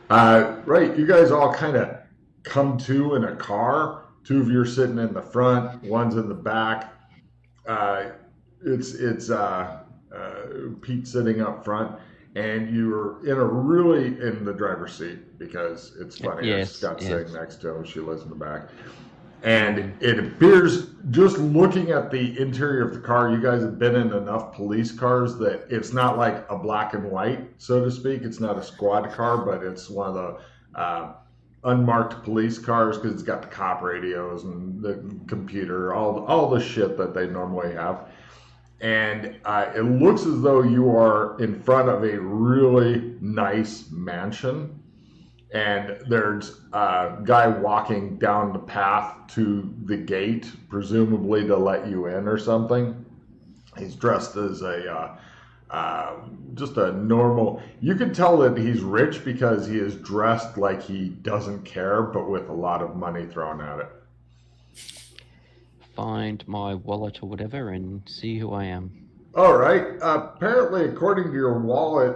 Right, you guys all kind of come to in a car. Two of you are sitting in the front, one's in the back. Uh, it's Pete sitting up front, and you're in the driver's seat because it's funny. Yes, Scott's yes. sitting next to him. She lives in the back. And Mm. it appears, just looking at the interior of the car, you guys have been in enough police cars that it's not like a black and white, so to speak. It's not a squad car, but it's one of the unmarked police cars because it's got the cop radios and the computer, all the shit that they normally have. And it looks as though you are in front of a really nice mansion, and there's a guy walking down the path to the gate, presumably to let you in or something. He's dressed as just a normal. You can tell that he's rich because he is dressed like he doesn't care, but with a lot of money thrown at it. Find my wallet or whatever and see who I am. All right. Apparently, according to your wallet,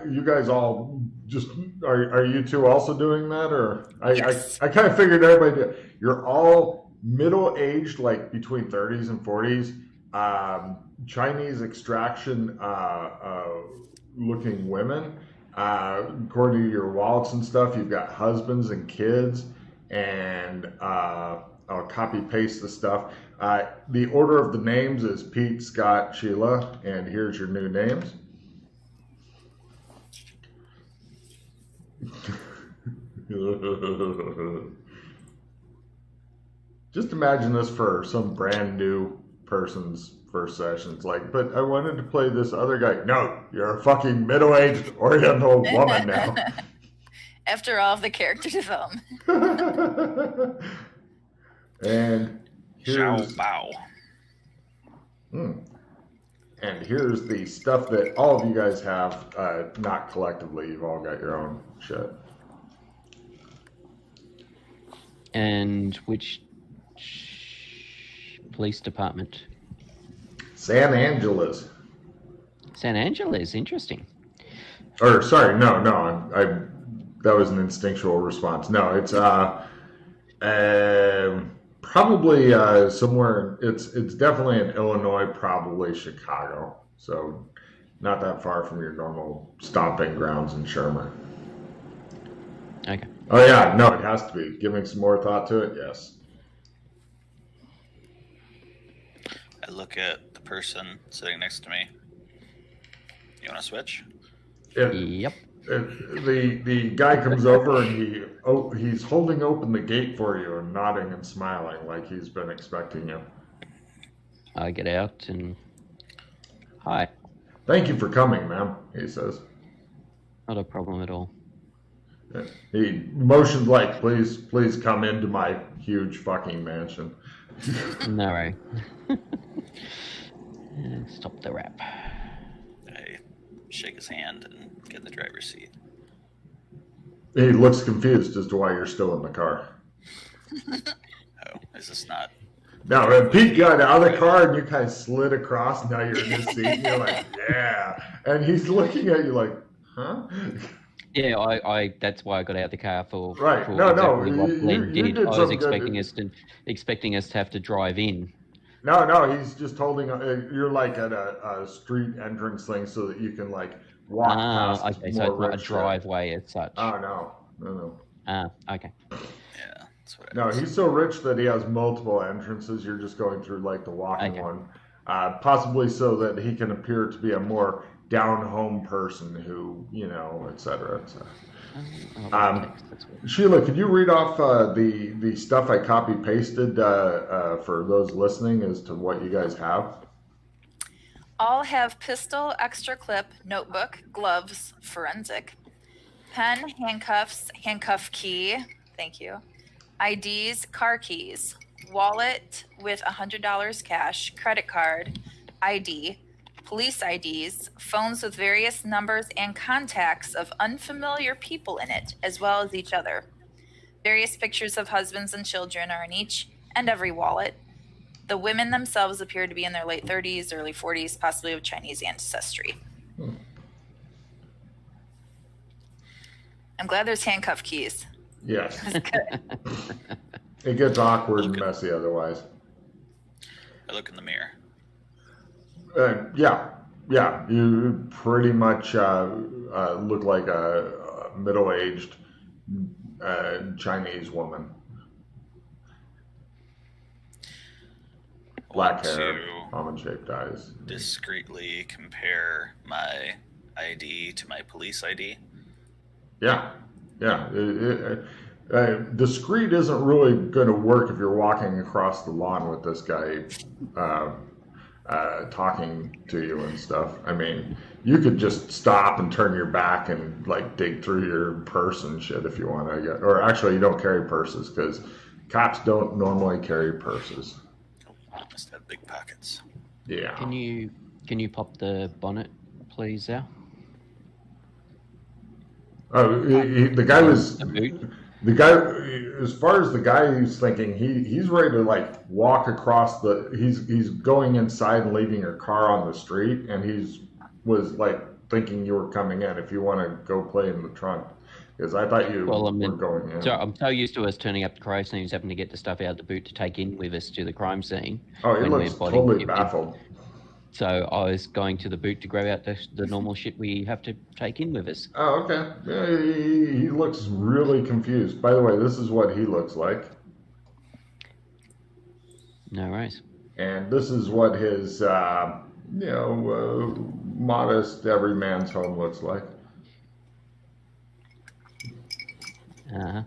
you guys all just are you two also doing that, or Yes. I kind of figured everybody did. You're all middle aged, like between 30s and 40s, Chinese extraction looking women. According to your wallets and stuff, you've got husbands and kids, and I'll copy paste the stuff. The order of the names is Pete, Scott, Sheila, and here's your new names. Just imagine this for some brand new person's first session. It's like, but I wanted to play this other guy. No, you're a fucking middle aged Oriental woman now. After all of the character development. And Xiao here's Bao. and here's the stuff that all of you guys have, not collectively. You've all got your own shit. And which police department? San Angeles. San Angeles, interesting. Or sorry, no, I that was an instinctual response. No, it's probably somewhere. It's definitely in Illinois, probably Chicago. So not that far from your normal stomping grounds in Sherman. Okay. Oh yeah, no, it has to be. Giving some more thought to it, yes. I look at the person sitting next to me. You want to switch? If, Yep. if the guy comes over and he's holding open the gate for you and nodding and smiling like he's been expecting you. I get out and hi. Thank you for coming, ma'am, he says. Not a problem at all. He motioned like, please come into my huge fucking mansion. No worry. Stop the rap. I shake his hand and get in the driver's seat. He looks confused as to why you're still in the car. Oh, is this not? No, and Pete got out of the car and you kind of slid across. Now you're in his seat and you're like, yeah. And he's looking at you like, huh? Yeah, I that's why I got out the car for Right. for No, exactly no. what You Glenn did. did I was some expecting good. expecting us to have to drive in. No, he's just holding. You're like at a street entrance thing so that you can like walk past Okay, so more it's not a rich shit. driveway as such. Oh no. Okay. Yeah, that's what I No, was. he's so rich that he has multiple entrances. You're just going through like the walking Okay. one, possibly so that he can appear to be a more down home person who, et cetera, et cetera. That's weird. Sheila, could you read off the stuff I copy pasted for those listening as to what you guys have? All have pistol, extra clip, notebook, gloves, forensic, pen, handcuffs, handcuff key, thank you, IDs, car keys, wallet with $100 cash, credit card, ID, police IDs, phones with various numbers and contacts of unfamiliar people in it, as well as each other. Various pictures of husbands and children are in each and every wallet. The women themselves appear to be in their late 30s, early 40s, possibly of Chinese ancestry. And I'm glad there's handcuff keys. Yes. That's good. It gets awkward and messy otherwise. I look in the mirror. Yeah. You pretty much look like a middle-aged Chinese woman. Black hair, almond-shaped eyes. Discreetly compare my ID to my police ID. Yeah. Discreet isn't really going to work if you're walking across the lawn with this guy talking to you and stuff. I mean, you could just stop and turn your back and like dig through your purse and shit if you want to get. Or actually, you don't carry purses because cops don't normally carry purses. Must have big pockets. Yeah. Can you pop the bonnet, please, Al? Oh, the guy was. The boot? The guy, as far as the guy who's thinking, he's ready to like walk across he's going inside and leaving your car on the street, and was like thinking you were coming in. If you want to go play in the trunk, because I thought you were going in. So I'm so used to us turning up to crime scenes, having to get the stuff out of the boot to take in with us to the crime scene. Oh, he looks totally baffled. So I was going to the boot to grab out the normal shit we have to take in with us. Oh, okay. Yeah, he looks really confused. By the way, this is what he looks like. No worries. And this is what his, modest every man's home looks like. Uh-huh.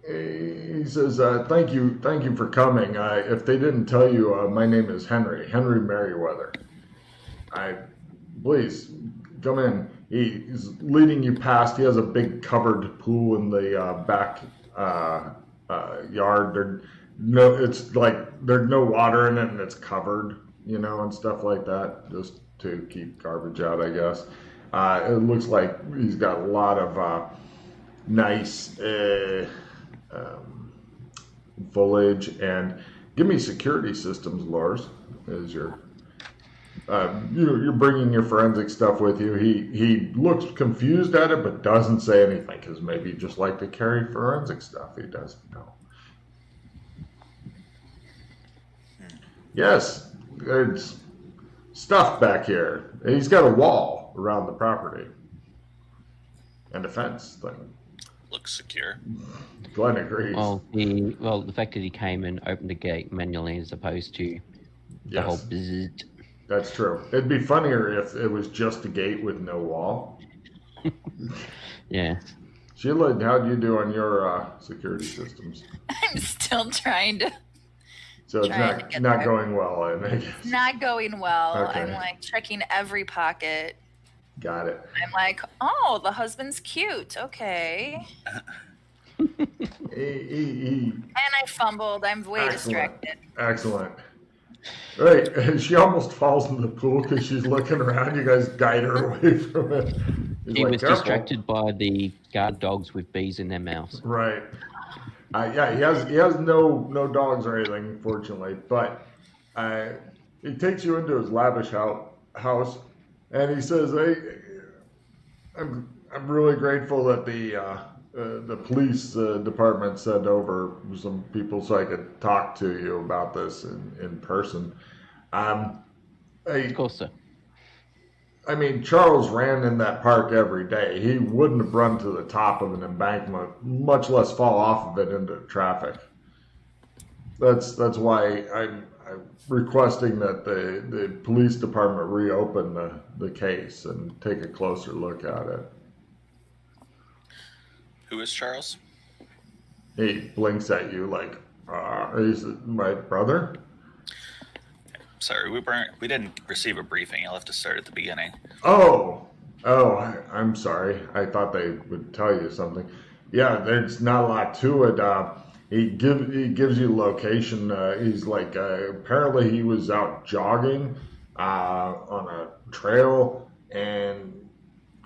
He says, thank you for coming. If they didn't tell you, my name is Henry Merriweather. Please, come in. He's leading you past. He has a big covered pool in the back yard. There's no water in it, and it's covered, and stuff like that, just to keep garbage out, I guess. It looks like he's got a lot of nice foliage, and give me security systems, Lars. Is your you're bringing your forensic stuff with you. He looks confused at it, but doesn't say anything because maybe he just like to carry forensic stuff. He doesn't know. Yes, there's stuff back here. He's got a wall around the property and a fence thing. Looks secure. Glenn agrees. The fact that he came and opened the gate manually as opposed to the whole bzzzt. That's true. It'd be funnier if it was just a gate with no wall. Yeah. Sheila, how'd you do on your security systems? I'm still trying to. So it's not going well, I guess. Not going well. Okay. I'm like checking every pocket. Got it. I'm like, oh, the husband's cute. Okay. And I fumbled. I'm way distracted. Excellent. Right. She almost falls in the pool because she's looking around. You guys guide her away from it. He was distracted by the guard dogs with bees in their mouths. Right. Yeah, he has no dogs or anything, fortunately. But he takes you into his lavish house. And he says, "Hey, I'm really grateful that the police department sent over some people so I could talk to you about this in person." Of course, sir. I mean, Charles ran in that park every day. He wouldn't have run to the top of an embankment, much less fall off of it into traffic. That's why I'm requesting that the police department reopen the case and take a closer look at it. Who is Charles? He blinks at you like, he's my brother? Sorry, we didn't receive a briefing. You'll have to start at the beginning. Oh, I'm sorry. I thought they would tell you something. Yeah, there's not a lot to it. He gives you location. He's like, apparently he was out jogging on a trail, and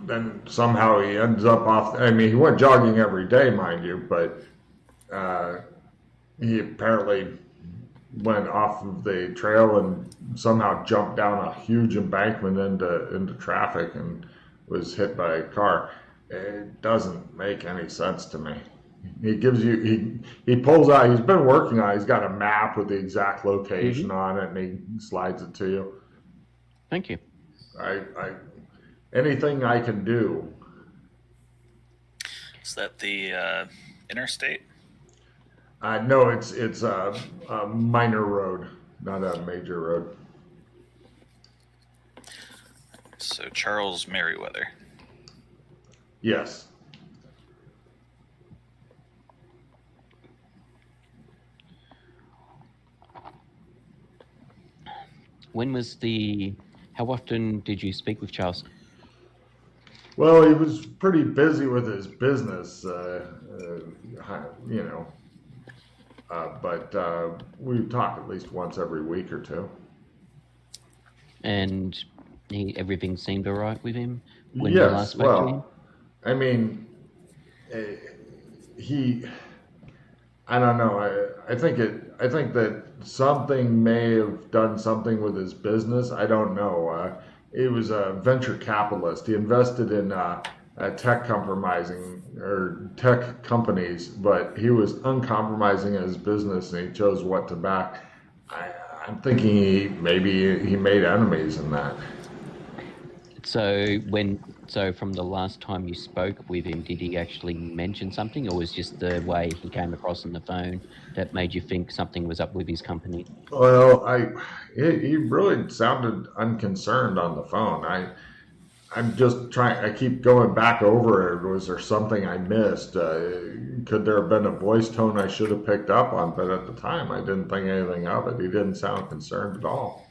then somehow he ends up off. I mean, he went jogging every day, mind you, but he apparently went off of the trail and somehow jumped down a huge embankment into traffic and was hit by a car. It doesn't make any sense to me. He gives you he pulls out. He's been working on it. He's got a map with the exact location on it, and he slides it to you. Thank you. I anything I can do. Is that the interstate? No, it's a minor road, not a major road. So Charles Merriweather. Yes. How often did you speak with Charles? Well, he was pretty busy with his business, but we talk at least once every week or two. And everything seemed all right with him when you last spoke to him? I mean, I don't know. I think that something may have done something with his business. I don't know. He was a venture capitalist. He invested in tech companies, but he was uncompromising in his business, and he chose what to back. I'm thinking maybe he made enemies in that. So from the last time you spoke with him, did he actually mention something, or was just the way he came across on the phone that made you think something was up with his company? Well, he really sounded unconcerned on the phone. I'm just trying. I keep going back over it. Was there something I missed? Could there have been a voice tone I should have picked up on? But at the time, I didn't think anything of it. He didn't sound concerned at all.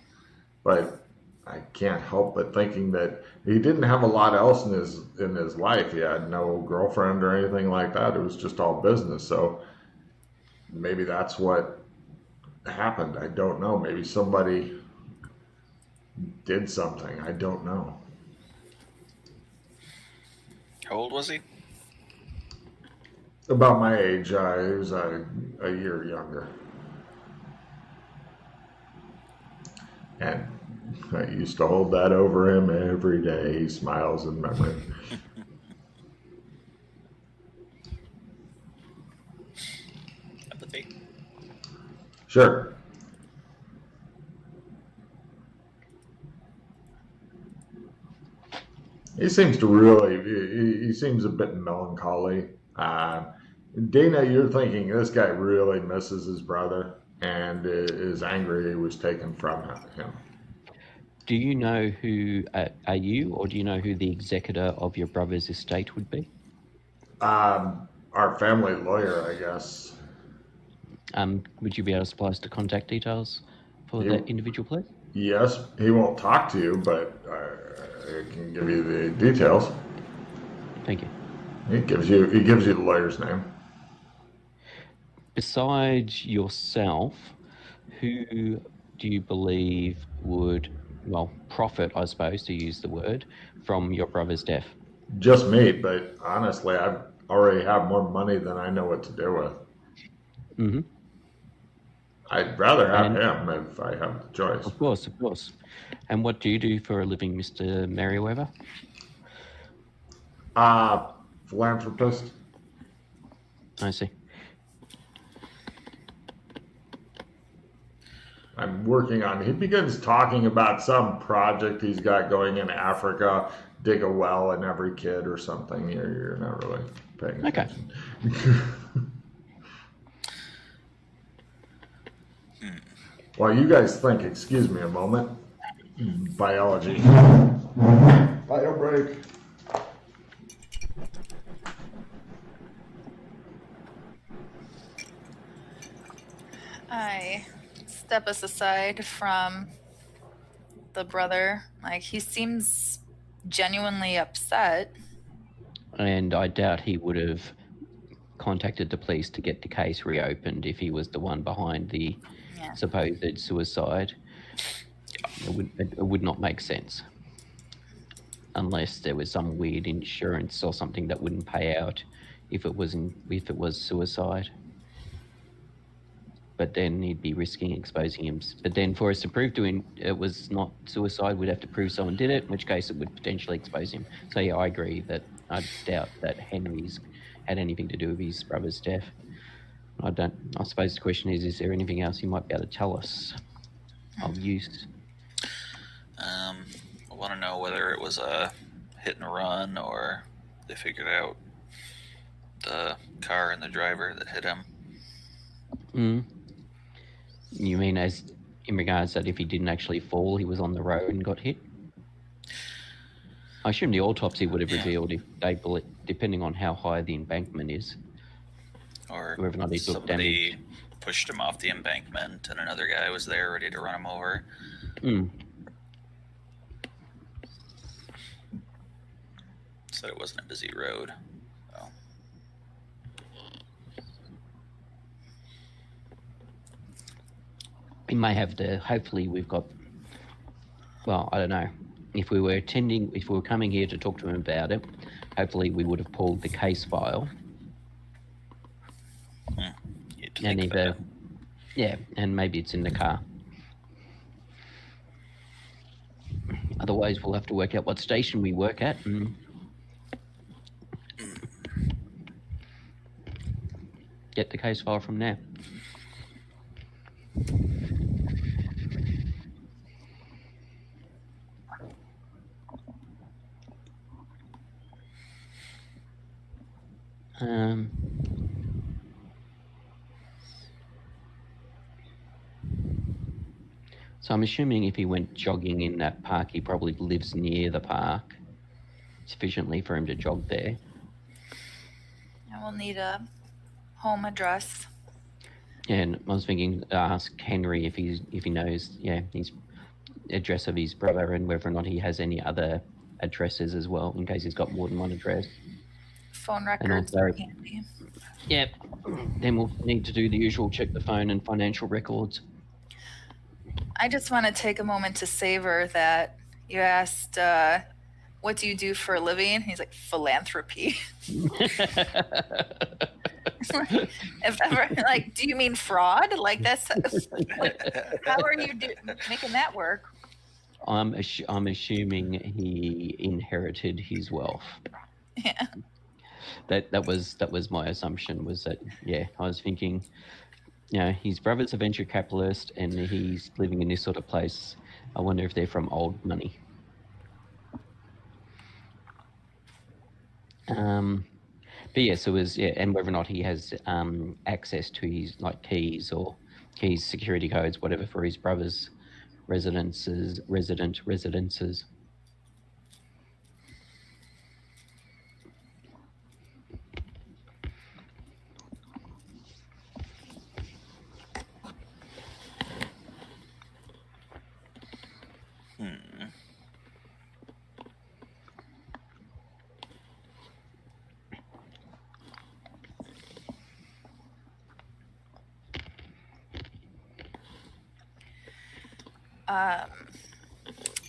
But I can't help but thinking that he didn't have a lot else in his life. He had no girlfriend or anything like that. It was just all business. So maybe that's what happened. I don't know. Maybe somebody did something. I don't know. How old was he? About my age. He was a year younger. And I used to hold that over him every day. He smiles in memory. Empathy. Sure. He seems to he seems a bit melancholy. Dana, you're thinking this guy really misses his brother and is angry he was taken from him. Do you know who, are you, or do you know who the executor of your brother's estate would be? Our family lawyer, I guess. Would you be able to supply us the contact details for that individual, please? Yes, he won't talk to you, but I can give you the details. Thank you. He gives you the lawyer's name. Besides yourself, who do you believe would, profit, I suppose, to use the word, from your brother's death? Just me, but honestly, I already have more money than I know what to do with. Mm-hmm. I'd rather have him if I have the choice. Of course. And what do you do for a living, Mr. Merriweather? Philanthropist. I see. I'm working on. He begins talking about some project he's got going in Africa. Dig a well in every kid or something. You're not really paying attention. Okay. While you guys think, excuse me a moment. Biology. Bio break. I step us aside from the brother. Like, he seems genuinely upset. And I doubt he would have contacted the police to get the case reopened if he was the one behind the supposed suicide. It would not make sense. Unless there was some weird insurance or something that wouldn't pay out if it was suicide. but then he'd be risking exposing him. But then for us to prove it was not suicide, we'd have to prove someone did it, in which case it would potentially expose him. So yeah, I agree that I doubt that Henry's had anything to do with his brother's death. I suppose the question is there anything else you might be able to tell us of use? I want to know whether it was a hit and run or they figured out the car and the driver that hit him. You mean as in regards that if he didn't actually fall, he was on the road and got hit? I assume the autopsy would have revealed if they depending on how high the embankment is. Or whether or not he took damage. somebody pushed him off the embankment and another guy was there ready to run him over. Said it wasn't a busy road. So. We may have to, hopefully we've got, well, I don't know. If we were coming here to talk to him about it, hopefully we would have pulled the case file. And either, yeah, and maybe it's in the car. Otherwise, we'll have to work out what station we work at and get the case file from there. So I'm assuming if he went jogging in that park, he probably lives near the park sufficiently for him to jog there. I will need a home address. And I was thinking to ask Henry if he knows, his address of his brother and whether or not he has any other addresses as well, in case he's got more than one address. Phone records are handy. Yeah. Then we'll need to do the usual, check the phone and financial records. I just want to take a moment to savor that you asked, what do you do for a living? He's like, philanthropy. If ever, like, do you mean fraud? Like, that's, how are you making that work? I'm assuming he inherited his wealth. Yeah. That was my assumption, was that, I was thinking, his brother's a venture capitalist and he's living in this sort of place. I wonder if they're from old money. But yes, it was, and whether or not he has access to his keys or keys, security codes, whatever, for his brother's residences.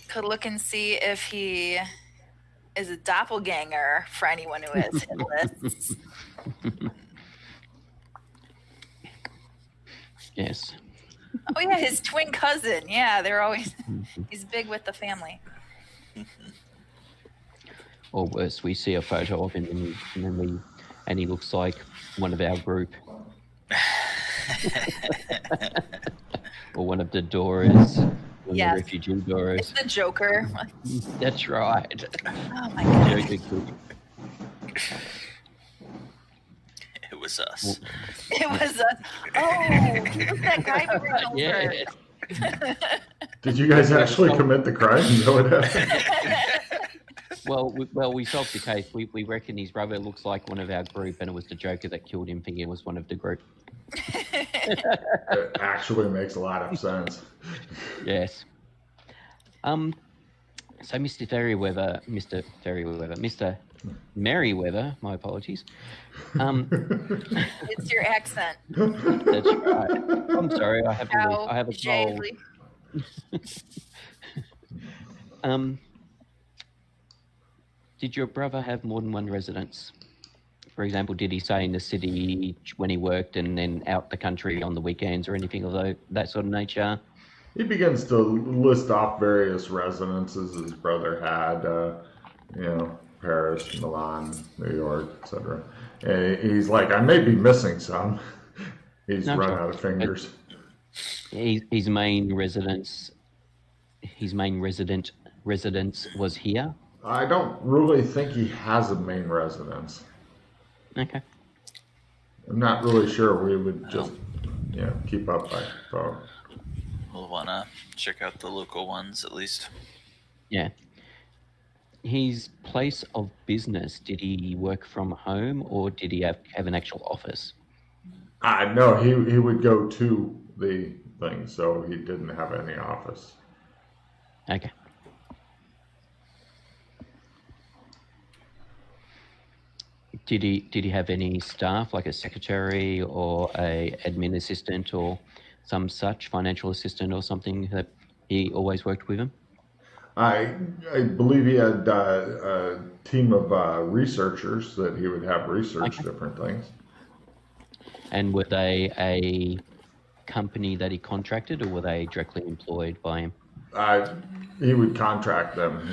Could look and see if he is a doppelganger for anyone who has hit lists. Yes. Oh yeah, his twin cousin. Yeah, they're always he's big with the family. Or worse, we see a photo of him and he looks like one of our group. Or one of the Doras. The refugee Doras. It's the Joker. That's right. Oh my God. It was us. It was us. Oh, he was that guy we ran over. Yeah. Did you guys actually commit the crime? Is that what happened? Well, we solved the case. We reckon his brother looks like one of our group, and it was the Joker that killed him, thinking it was one of the group. It actually makes a lot of sense. Yes. So Mr. Merriweather, my apologies. It's your accent. That's right. I'm sorry, I have a cold. Did your brother have more than one residence? For example, did he stay in the city when he worked and then out the country on the weekends or anything of that sort of nature? He begins to list off various residences his brother had, Paris, Milan, New York, etc. And he's like, I may be missing some. He's run out of fingers. His main residence was here? I don't really think he has a main residence. Okay. I'm not really sure. We would just, keep up by phone. We'll want to check out the local ones at least. Yeah. His place of business, did he work from home or did he have an actual office? No, he would go to the thing, so he didn't have any office. Okay. Did he have any staff, like a secretary or a admin assistant or some such financial assistant or something that he always worked with him? I believe he had a team of researchers that he would have research different things. And were they a company that he contracted, or were they directly employed by him? He would contract them.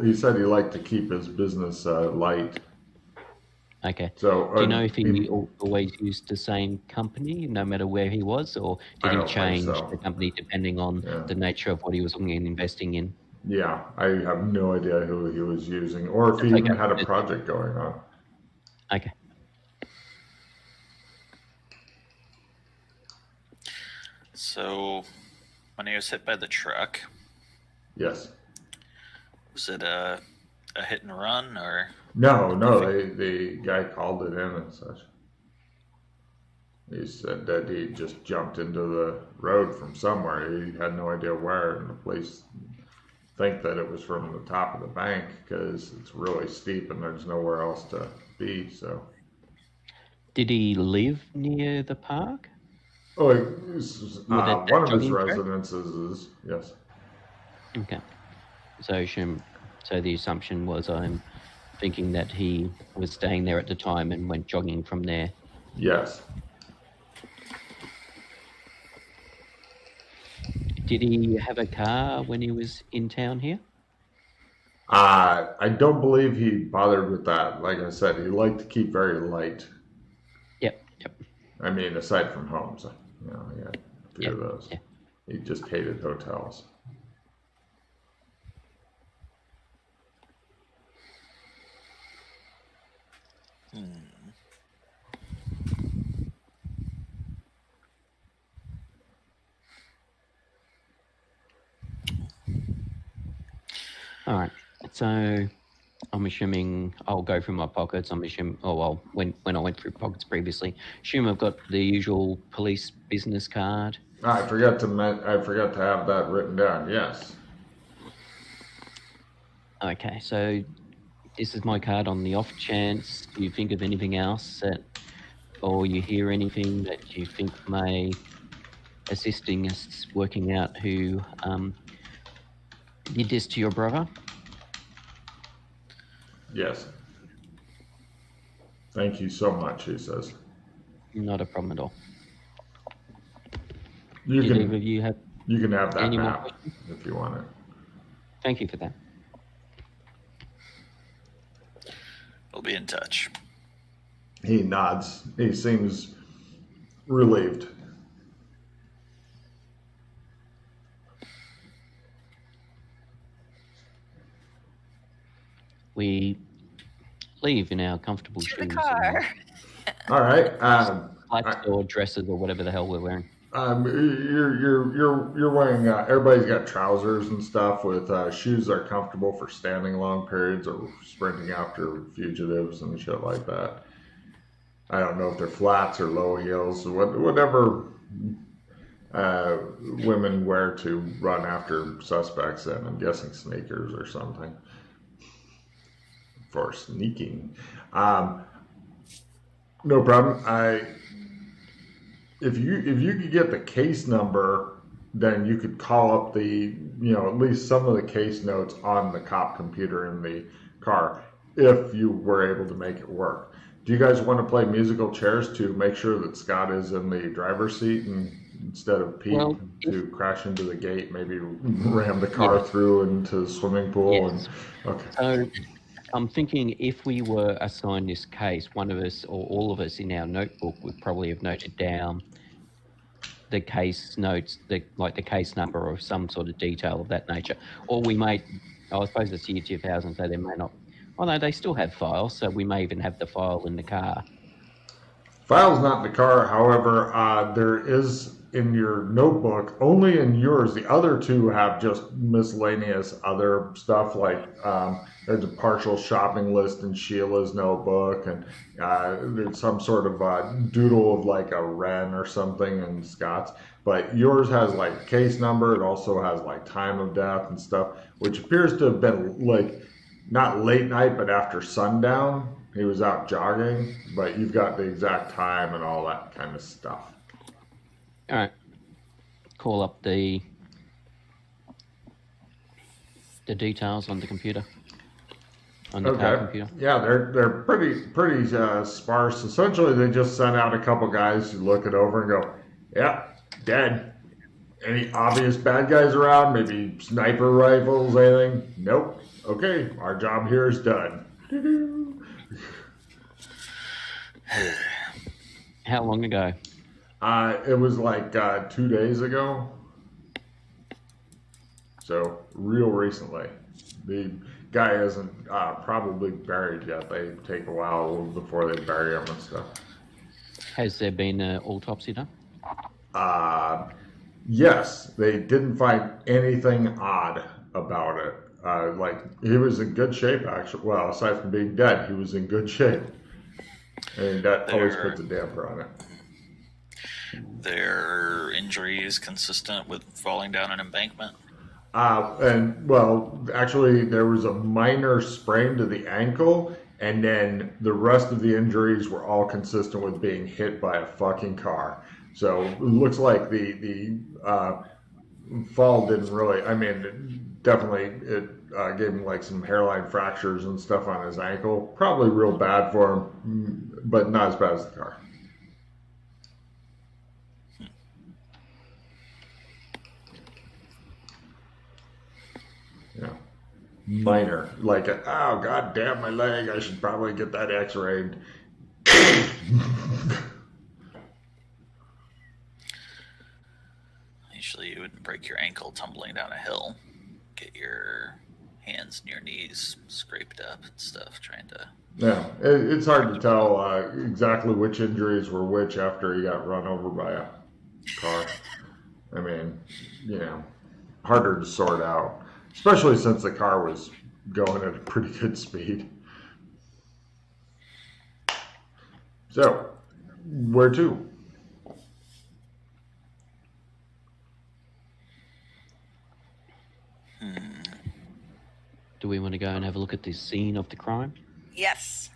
He said he liked to keep his business light. Okay. So, do you know if he always used the same company, no matter where he was, or did he change the company depending on the nature of what he was looking and investing in? Yeah, I have no idea who he was using, or if he even had a project going on. Okay. So, when he was hit by the truck, yes, was it a hit and run or? No, the guy called it in and such. He said that he just jumped into the road from somewhere. He had no idea where, and the police think that it was from the top of the bank because it's really steep and there's nowhere else to be. So, did he live near the park? Oh, one of his residences is, yes. Okay. So the assumption was, I'm thinking that he was staying there at the time and went jogging from there. Yes. Did he have a car when he was in town here? I don't believe he bothered with that. Like I said, he liked to keep very light. Yep. I mean, aside from homes, he had a few of those. Yeah. He just hated hotels. All right. So I'm assuming I'll go through my pockets. I'm assuming, when I went through pockets previously, assume I've got the usual police business card. I forgot to have that written down. Yes. Okay, so this is my card. On the off chance you think of anything else or you hear anything that you think may assisting us working out who did this to your brother? Yes. Thank you so much, he says. Not a problem at all. You can have that map if you want it. Thank you for that. We'll be in touch. He nods. He seems relieved. We leave in our comfortable shoes. To the car. All right. Flats or dresses or whatever the hell we're wearing. You're wearing. Everybody's got trousers and stuff with shoes that are comfortable for standing long periods or sprinting after fugitives and shit like that. I don't know if they're flats or low heels or whatever women wear to run after suspects in. I'm guessing sneakers or something for sneaking. No problem. If you could get the case number, then you could call up the, at least some of the case notes on the cop computer in the car if you were able to make it work. Do you guys want to play musical chairs to make sure that Scott is in the driver's seat, and instead of Pete to crash into the gate, maybe ram the car through into the swimming pool? Yes. And okay. So I'm thinking if we were assigned this case, one of us or all of us in our notebook would probably have noted down the case notes, like the case number or some sort of detail of that nature. Or we may, I suppose it's year 2000, so they may not. Oh no, they still have files, so we may even have the file in the car. File's not in the car, however, there is in your notebook, only in yours. The other two have just miscellaneous other stuff, like there's a partial shopping list in Sheila's notebook, and there's some sort of doodle of like a wren or something in Scott's. But yours has like case number. It also has like time of death and stuff, which appears to have been like not late night, but after sundown. He was out jogging, but you've got the exact time and all that kind of stuff. All right. Call up the details on the computer. On the car computer. Yeah, they're pretty sparse. Essentially, they just sent out a couple guys to look it over and go, "Yeah, dead. Any obvious bad guys around? Maybe sniper rifles, anything? Nope. Okay, our job here is done." How long ago? It was like 2 days ago. So real recently. The guy isn't probably buried yet. They take a while before they bury him and stuff. Has there been an autopsy done? Yes, they didn't find anything odd about it. Like he was in good shape, actually. Well, aside from being dead, he was in good shape. And that always puts a damper on it. Their injuries consistent with falling down an embankment? And well, actually, there was a minor sprain to the ankle, and then the rest of the injuries were all consistent with being hit by a fucking car. So it looks like the fall didn't really. I mean, definitely it gave him like some hairline fractures and stuff on his ankle. Probably real bad for him, but not as bad as the car. Yeah. Minor. Like, oh, god damn my leg. I should probably get that x-rayed. Usually you wouldn't break your ankle tumbling down a hill. Get your hands and your knees scraped up and stuff, trying to... Yeah, it's hard to tell exactly which injuries were which after he got run over by a car. I mean, you know, harder to sort out, especially since the car was going at a pretty good speed. So, where to? Do we want to go and have a look at the scene of the crime? Yes.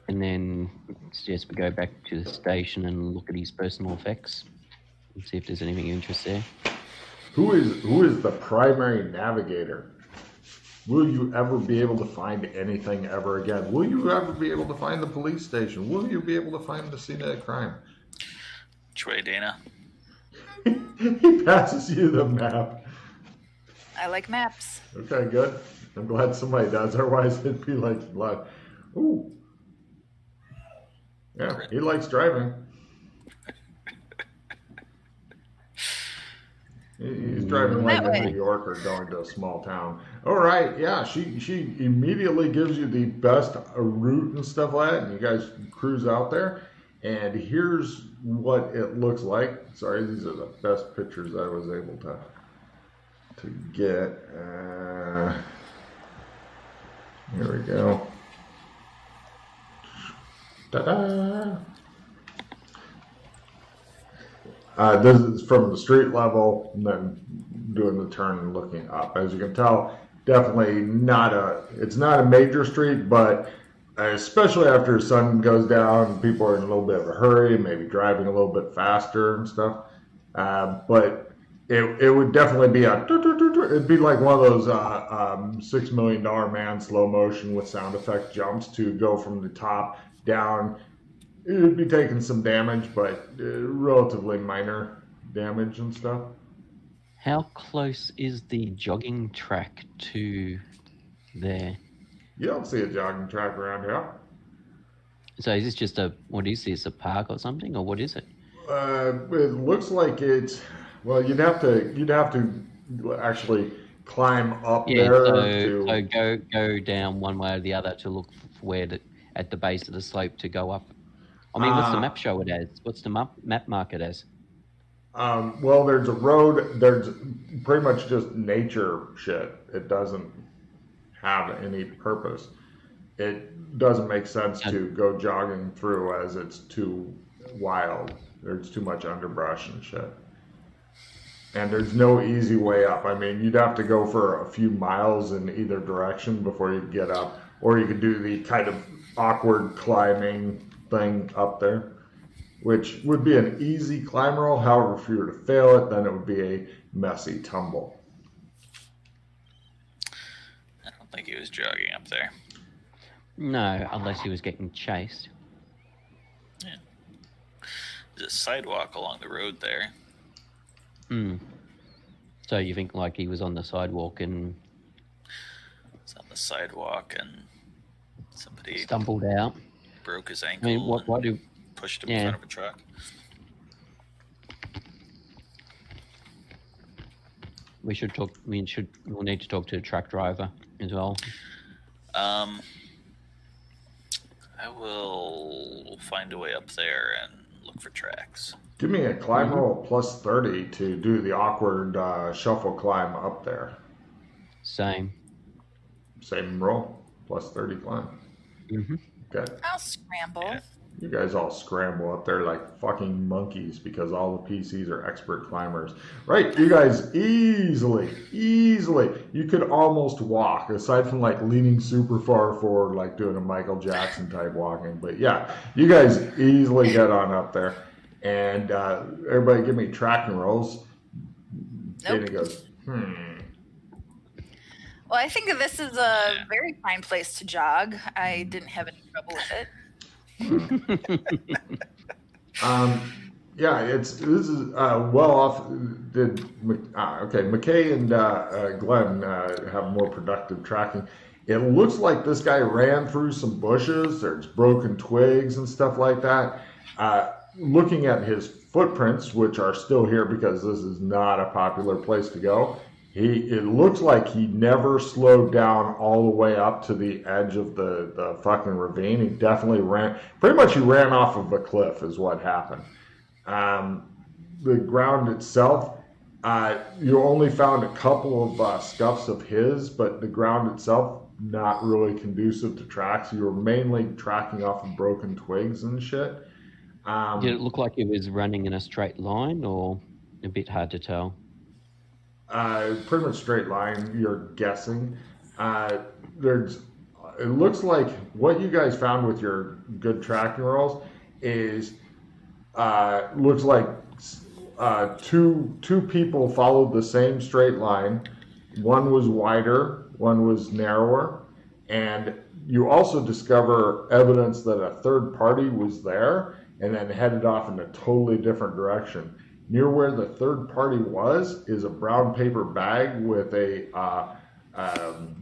And then suggest we go back to the station and look at his personal effects and see if there's anything of interest there. Who is the primary navigator? Will you ever be able to find anything ever again? Will you ever be able to find the police station? Will you be able to find the scene of the crime? Which way, Dana? He passes you the map. I like maps. Okay, good. I'm glad somebody does. Otherwise, it'd be like blood. Ooh. Yeah, he likes driving. He's driving like in New York or going to a small town. All right, yeah, she immediately gives you the best route and stuff like that, and you guys cruise out there. And here's what it looks like. Sorry, these are the best pictures I was able to get. Here we go. Ta-da! This is from the street level, and then doing the turn and looking up. As you can tell, definitely it's not a major street, but especially after the sun goes down, people are in a little bit of a hurry, maybe driving a little bit faster and stuff. But It would definitely be it'd be like one of those $6 million man slow motion with sound effect jumps to go from the top down. It would be taking some damage, but relatively minor damage and stuff. How close is the jogging track to there? You don't see a jogging track around here. So is this just what is this, a park or something, or what is it? It looks like it's. Well, you'd have to actually climb up there so go down one way or the other to look for where at the base of the slope to go up. I mean, what's the map show it as? What's the map mark it as? Well, there's a road. There's pretty much just nature shit. It doesn't have any purpose. It doesn't make sense to go jogging through as it's too wild. There's too much underbrush and shit. And there's no easy way up. I mean, you'd have to go for a few miles in either direction before you get up. Or you could do the kind of awkward climbing thing up there, which would be an easy climb roll. However, if you were to fail it, then it would be a messy tumble. I don't think he was jogging up there. No, unless he was getting chased. Yeah. There's a sidewalk along the road there. So you think like he was on the sidewalk and... It's on the sidewalk and somebody... stumbled out. Broke his ankle. I mean, why do... Pushed him in front of a truck. We'll need to talk to the truck driver as well. I will find a way up there and look for tracks. Give me a climb roll plus 30 to do the awkward shuffle climb up there. Same roll, plus 30 climb. Okay. I'll scramble. Yeah. You guys all scramble up there like fucking monkeys because all the PCs are expert climbers. Right, you guys easily, you could almost walk, aside from like leaning super far forward, like doing a Michael Jackson type walking. But yeah, you guys easily get on up there. And everybody give me tracking rolls. Nope. Dana goes, Well, I think this is a very fine place to jog. I didn't have any trouble with it. Yeah, this is well off. Okay, McKay and Glenn have more productive tracking. It looks like this guy ran through some bushes. There's broken twigs and stuff like that. Looking at his footprints, which are still here because this is not a popular place to go, it looks like he never slowed down all the way up to the edge of the fucking ravine. He definitely ran off of a cliff is what happened. The ground itself, you only found a couple of scuffs of his, but the ground itself not really conducive to tracks. You were mainly tracking off of broken twigs and shit. Did it look like it was running in a straight line, or a bit hard to tell? Pretty much straight line, you're guessing. It looks like what you guys found with your good tracking rolls is looks like two people followed the same straight line. One was wider, one was narrower, and you also discover evidence that a third party was there and then headed off in a totally different direction. Near where the third party was is a brown paper bag with a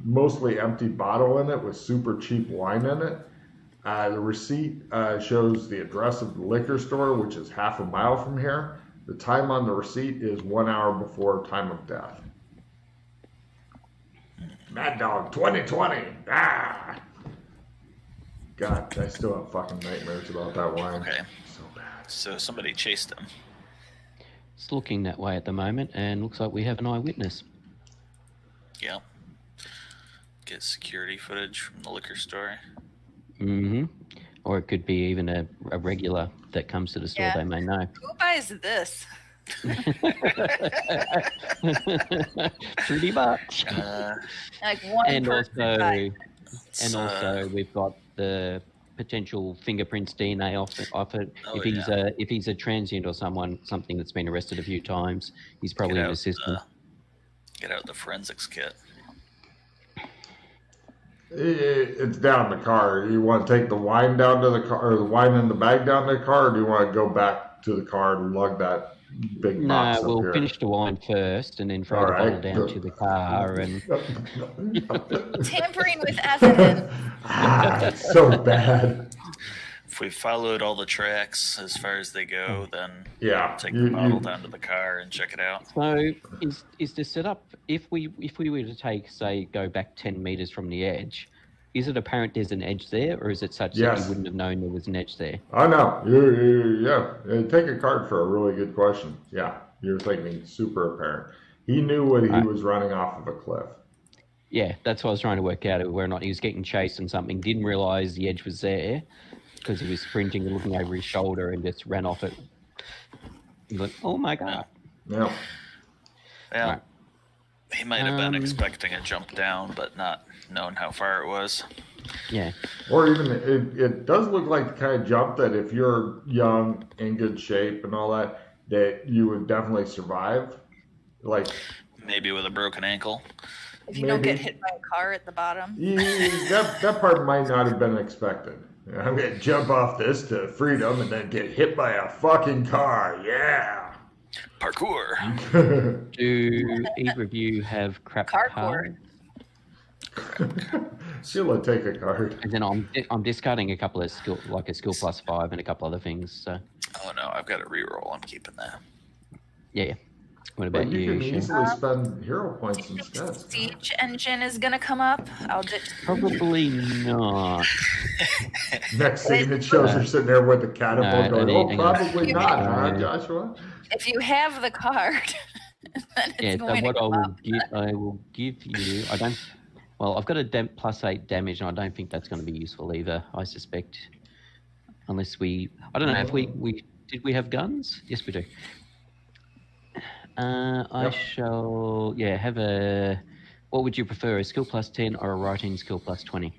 mostly empty bottle in it with super cheap wine in it. The receipt shows the address of the liquor store, which is half a mile from here. The time on the receipt is 1 hour before time of death. Mad Dog 2020. Ah! God, I still have fucking nightmares about that wine. Okay. So bad. So somebody chased him. It's looking that way at the moment, and looks like we have an eyewitness. Yeah. Get security footage from the liquor store. Or it could be even a regular that comes to the store. They may know. Who buys this? Pretty much. Like one and person also, buys. and also we've got the potential fingerprints, DNA off it. Oh, If he's a transient or something that's been arrested a few times, he's probably in the system. Get out the forensics kit. It's down in the car. You want to take the wine down to the car, or the wine in the bag down to the car, or do you want to go back to the car and lug that big box up we'll here? finish the wine first and then throw the bottle down to the car. And Tampering with evidence. It's so bad. If we followed all the tracks as far as they go, then take you, the bottle down to the car and check it out. So is the setup, if we were to go back 10 meters from the edge, is it apparent there's an edge there, or is it such that you wouldn't have known there was an edge there? Oh, no. Take a card for a really good question. Yeah, you're thinking super apparent. He knew when he was running off of a cliff. Yeah, that's what I was trying to work out, whether or not he was getting chased and something, didn't realize the edge was there because he was sprinting and looking over his shoulder and just ran off it. He went, oh my God. Yeah. Yeah. Right. He might have been expecting a jump down, but not knowing how far it was. Yeah. Or even, it does look like the kind of jump that if you're young, in good shape and all that you would definitely survive. Like maybe with a broken ankle. If you don't get hit by a car at the bottom. That part might not have been expected. I'm going to jump off this to freedom and then get hit by a fucking car. Yeah. Parkour. Do either of you have crap card? Sheila, take a card. And then I'm discarding a couple of skill, like a skill +5 and a couple other things. So. Oh no, I've got a reroll. I'm keeping that. Yeah. What about you? You can easily spend hero points instead. Siege engine is gonna come up. I'll just probably not. Next thing it shows her sitting there with the catapult going, probably not, huh, Joshua? If you have the card, then it's going to come up. I will give you. I've got a +8 damage, and I don't think that's going to be useful either. I suspect, unless I don't know if did we have guns? Yes, we do. I shall, have a. What would you prefer, a skill +10 or a writing skill +20?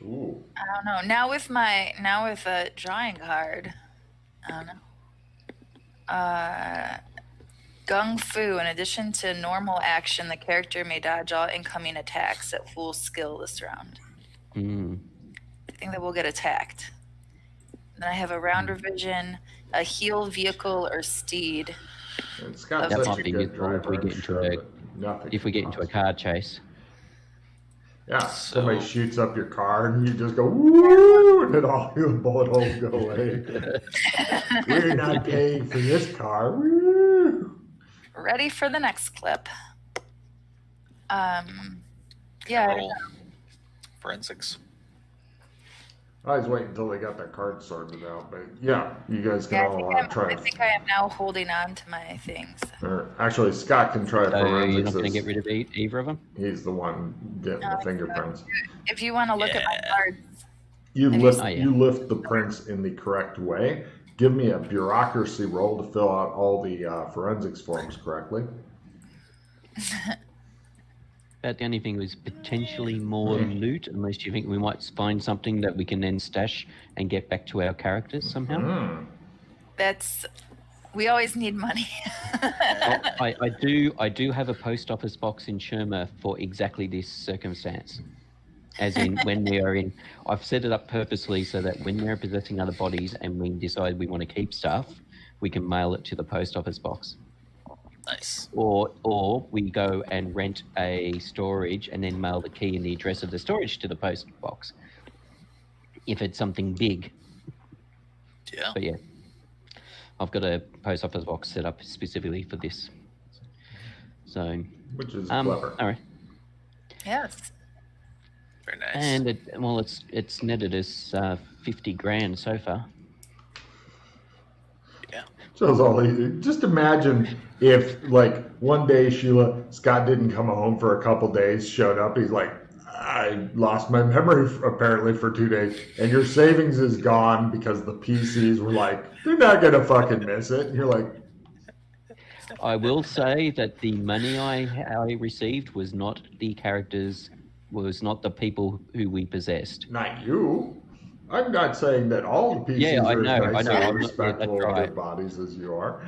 Ooh. I don't know. Now with a drawing card, I don't know. Gung Fu. In addition to normal action, the character may dodge all incoming attacks at full skill this round. I think that we'll get attacked. Then I have a round revision, a heal vehicle or steed. It's got that such might a be good useful if we get into a car chase. Yeah, somebody shoots up your car and you just go, woo, and then all your bullet holes go away. We're not paying for this car. Woo. Ready for the next clip. Roll. Forensics. I was waiting until they got their card sorted out, but yeah, you guys can all try. I think I am now holding on to my things. Actually, Scott can try forensics. You're not going to get rid of either of them? He's the one getting the fingerprints. If you want to look at my cards. You lift the prints in the correct way. Give me a bureaucracy roll to fill out all the forensics forms correctly. About the only thing was potentially more loot, unless you think we might find something that we can then stash and get back to our characters somehow. We always need money. I do have a post office box in Sherma for exactly this circumstance. As in, when we are in, I've set it up purposely so that when we're possessing other bodies and we decide we want to keep stuff, we can mail it to the post office box. Nice. Or we go and rent a storage and then mail the key and the address of the storage to the post box. If it's something big. Yeah. But yeah, I've got a post office box set up specifically for this. So. Which is clever. All right. Yes. Very nice. And it's netted us 50 grand so far. Yeah. Just imagine if, like, one day Scott didn't come home for a couple days, showed up, he's like, I lost my memory apparently for 2 days, and your savings is gone because the PCs were like, they're not going to fucking miss it. And you're like... I will say that the money I received was not the character's was not the people who we possessed. Not you. I'm not saying that all the PCs Yeah, I are know, as nice and I'm not- respectful that's of their right. bodies as you are.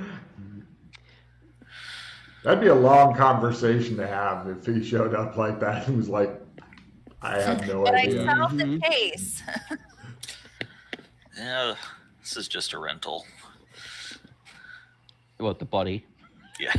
That'd be a long conversation to have if he showed up like that and was like, I have no But idea. I solved the case. Yeah, this is just a rental. What, the body? Yeah.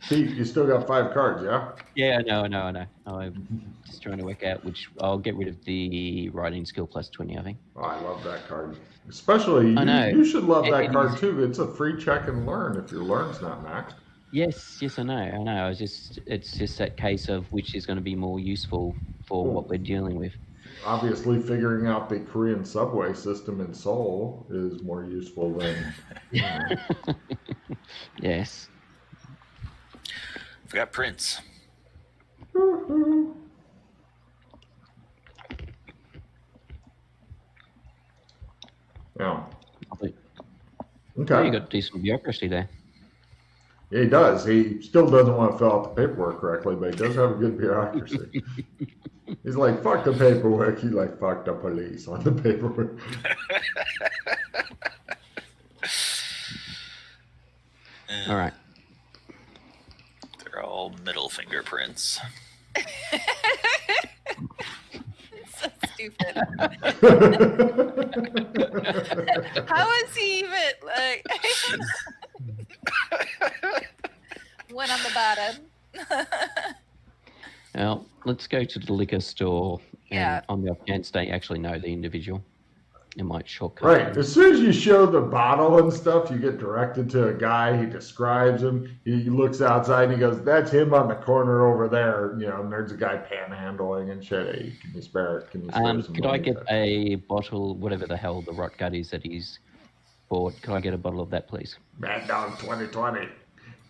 Pete, you still got 5 cards, yeah? Yeah, I know. I'm just trying to work out which. I'll get rid of the writing skill plus 20, I think. Oh, I love that card. Especially, I know. you should love that It card is- too. It's a free check and learn if your learn's not maxed. Yes, I know. It's just that case of which is going to be more useful for what we're dealing with. Obviously, figuring out the Korean subway system in Seoul is more useful than. Yes. Forgot Prince. Yeah. Yeah, Okay. you got decent bureaucracy there. Yeah, he does. He still doesn't want to fill out the paperwork correctly, but he does have a good bureaucracy. He's like, fuck the paperwork. He's like, fuck the police on the paperwork. All right. They're all middle fingerprints. So stupid. How is he even like went on the bottom? Now, let's go to the liquor store. Yeah. And on the off chance they actually know the individual. It might shortcut. Right. As soon as you show the bottle and stuff, you get directed to a guy. He describes him. He looks outside and he goes, that's him on the corner over there. You know, and there's a guy panhandling and shit. Hey, can you spare it? Can you spare some Could I money? get a bottle, whatever the hell the rot gut is that he's bought? Could I get a bottle of that, please? Mad Dog 2020.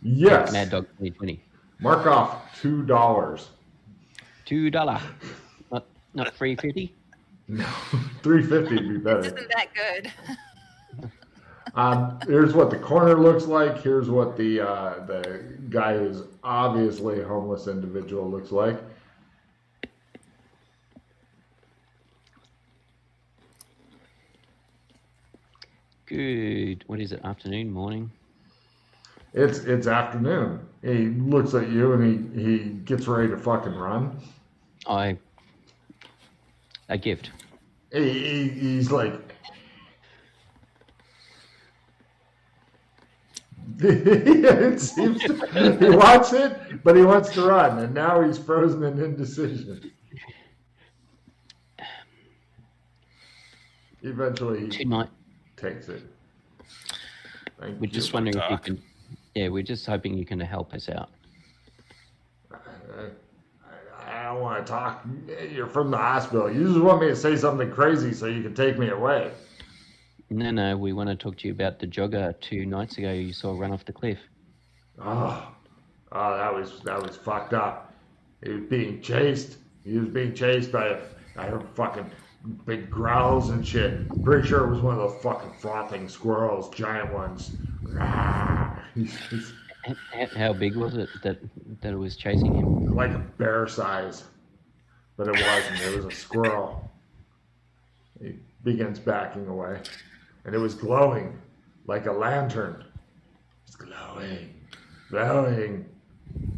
Yes. Mad Dog 2020. Mark off $2. $2. Not $3.50. No, $3.50 would be better. Isn't that good? Here's what the corner looks like. Here's what the guy who's obviously a homeless individual looks like. Good. What is it? Afternoon, morning? It's afternoon. He looks at you and he gets ready to fucking run. A gift. He's like, it seems he wants it, but he wants to run, and now he's frozen in indecision. Eventually, he Tonight. takes it. Thank We're you. just wondering if you talk. can. Yeah, we're just hoping you can help us out. I don't want to talk. You're from the hospital. You just want me to say something crazy so you can take me away. No, we want to talk to you about the jogger 2 nights ago you saw run off the cliff. Oh, that was fucked up. He was being chased. He was being chased by I heard fucking big growls and shit. Pretty sure it was one of those fucking frothing squirrels, giant ones. How big was it that it was chasing him? Like a bear size, but it wasn't. It was a squirrel. He begins backing away, and it was glowing like a lantern. It's glowing.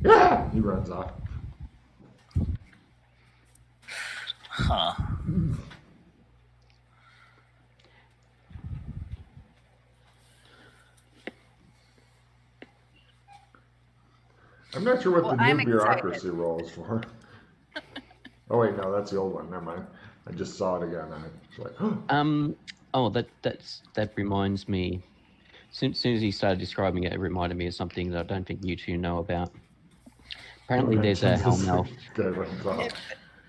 Yeah, he runs off. Huh. I'm not sure what Well, the I'm new excited. bureaucracy roll is for. Oh wait, no, that's the old one. Never mind. I just saw it again. And I was like, Oh, that reminds me. Soon as he started describing it, it reminded me of something that I don't think you two know about. Apparently, there's a hellmouth. Good runs off.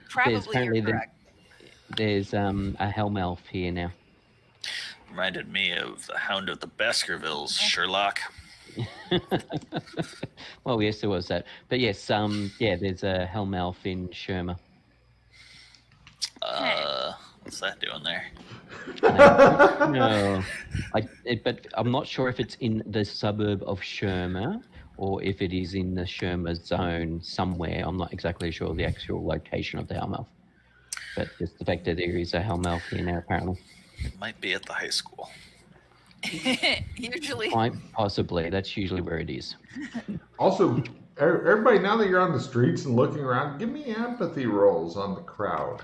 Probably apparently you're correct. There's a hellmouth here now. Reminded me of the Hound of the Baskervilles, Sherlock. Well, yes, there was that. But yes, there's a hellmouth in Sherma. What's that doing there? No, but I'm not sure if it's in the suburb of Sherma or if it is in the Sherma zone somewhere. I'm not exactly sure the actual location of the Hellmouth, but just the fact that there is a Hellmouth here now, apparently. It might be at the high school. Usually. Quite possibly. That's usually where it is. Also, everybody, now that you're on the streets and looking around, give me empathy rolls on the crowd.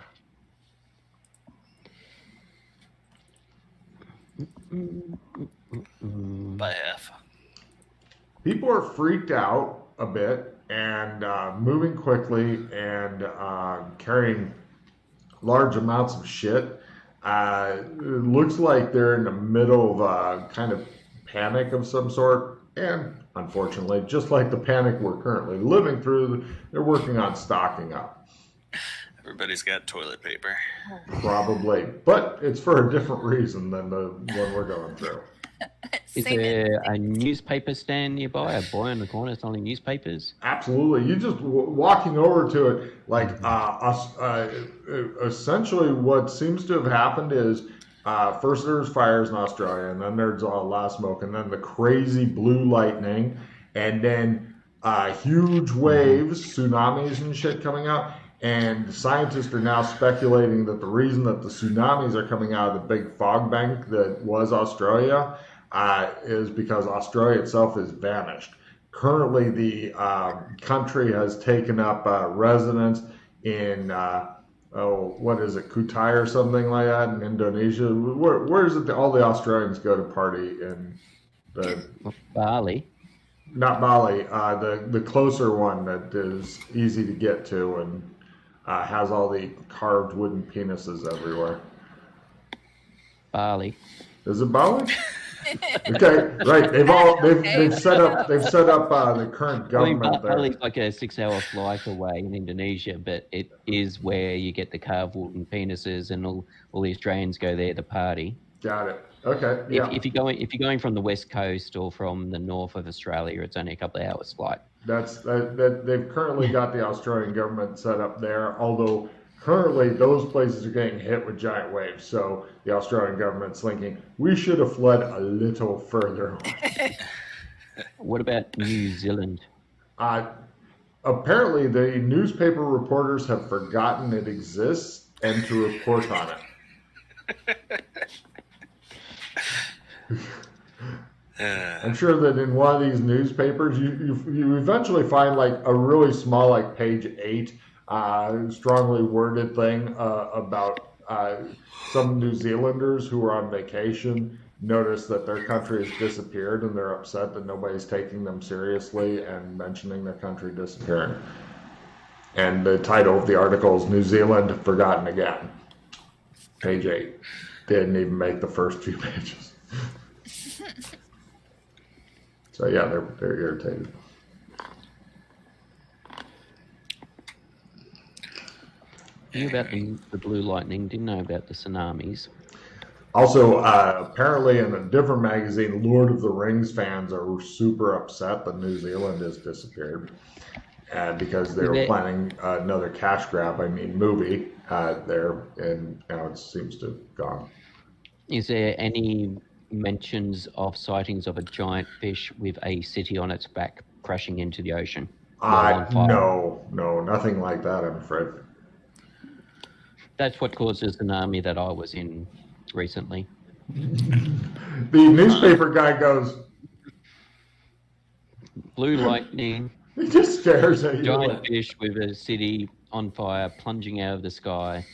By half. People are freaked out a bit and moving quickly and carrying large amounts of shit. It looks like they're in the middle of a kind of panic of some sort. And unfortunately, just like the panic we're currently living through, they're working on stocking up. Everybody's got toilet paper. Probably. But it's for a different reason than the one we're going through. Is there a newspaper stand nearby? A boy on the corner selling newspapers? Absolutely. You just walking over to it, like essentially what seems to have happened is first there's fires in Australia, and then there's all last smoke, and then the crazy blue lightning, and then huge waves, tsunamis and shit coming out. And scientists are now speculating that the reason that the tsunamis are coming out of the big fog bank that was Australia is because Australia itself has vanished. Currently, the country has taken up residence in, what is it, Kutai or something like that in Indonesia. Where is it that all the Australians go to party in? Bali. Not Bali, the closer one that is easy to get to and has all the carved wooden penises everywhere. Bali. Is it Bali? Okay, right. They've set up the current government there. Bali's like a 6-hour flight away in Indonesia, but it is where you get the carved wooden penises, and all the Australians go there to party. Got it. Okay. Yeah. If you're going from the west coast or from the north of Australia, it's only a couple of hours flight. They've currently got the Australian government set up there, although currently those places are getting hit with giant waves. So the Australian government's thinking we should have fled a little further. What about New Zealand? Apparently the newspaper reporters have forgotten it exists and to report on it. I'm sure that in one of these newspapers, you eventually find like a really small, like page 8, strongly worded thing about some New Zealanders who are on vacation notice that their country has disappeared, and they're upset that nobody's taking them seriously and mentioning their country disappearing. And the title of the article is "New Zealand Forgotten Again." Page 8. Didn't even make the first few pages. So yeah, they're irritated. Knew about the blue lightning, didn't know about the tsunamis. Also, apparently in a different magazine, Lord of the Rings fans are super upset that New Zealand has disappeared. Because they were planning another cash grab, movie there, and now it seems to have gone. Is there any mentions of sightings of a giant fish with a city on its back crashing into the ocean? No, nothing like that, I'm afraid. That's what caused the tsunami that I was in recently. The newspaper guy goes, blue lightning. He just stares at you. Giant fish with a city on fire plunging out of the sky.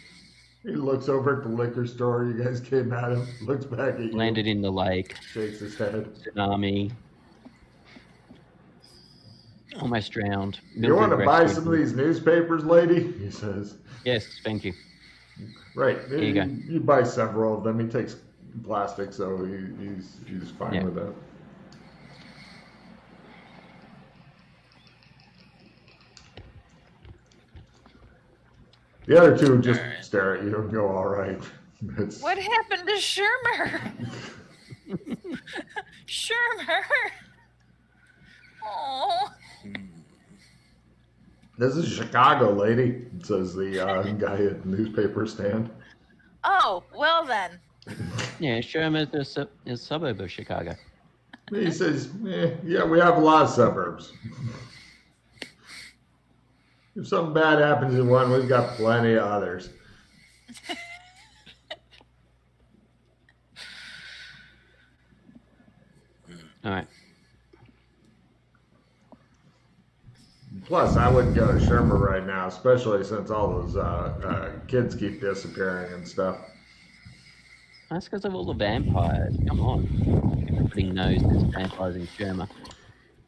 He looks over at the liquor store. You guys came at him. Looks back at you. Landed in the lake. Shakes his head. Tsunami. Almost drowned. You want to buy some of these newspapers, lady? He says. Yes, thank you. Right. Here you go. You buy several of them. He takes plastic, so he's fine with that. The other two just stare at you and go, all right. What happened to Shermer? Shermer. Oh. This is Chicago, lady, says the guy at the newspaper stand. Oh, well then. Yeah, Shermer is a suburb of Chicago. He says, yeah, we have a lot of suburbs. If something bad happens in one, we've got plenty of others. All right. Plus, I wouldn't go to Shermer right now, especially since all those kids keep disappearing and stuff. That's because of all the vampires. Come on. Everybody knows there's vampires in Sherma.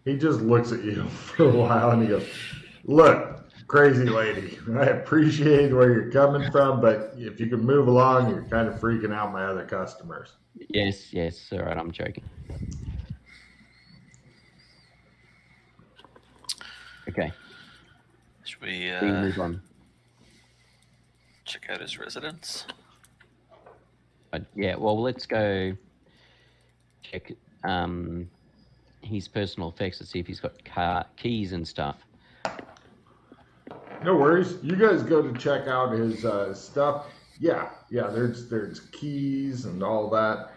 He just looks at you for a while and he goes, look, crazy lady, I appreciate where you're coming from, but if you can move along, you're kind of freaking out my other customers. Yes, all right, I'm joking. Okay. Should we move on? Check out his residence? Yeah, well, let's go check his personal effects to see if he's got keys and stuff. No worries. You guys go to check out his stuff. Yeah, there's keys and all that.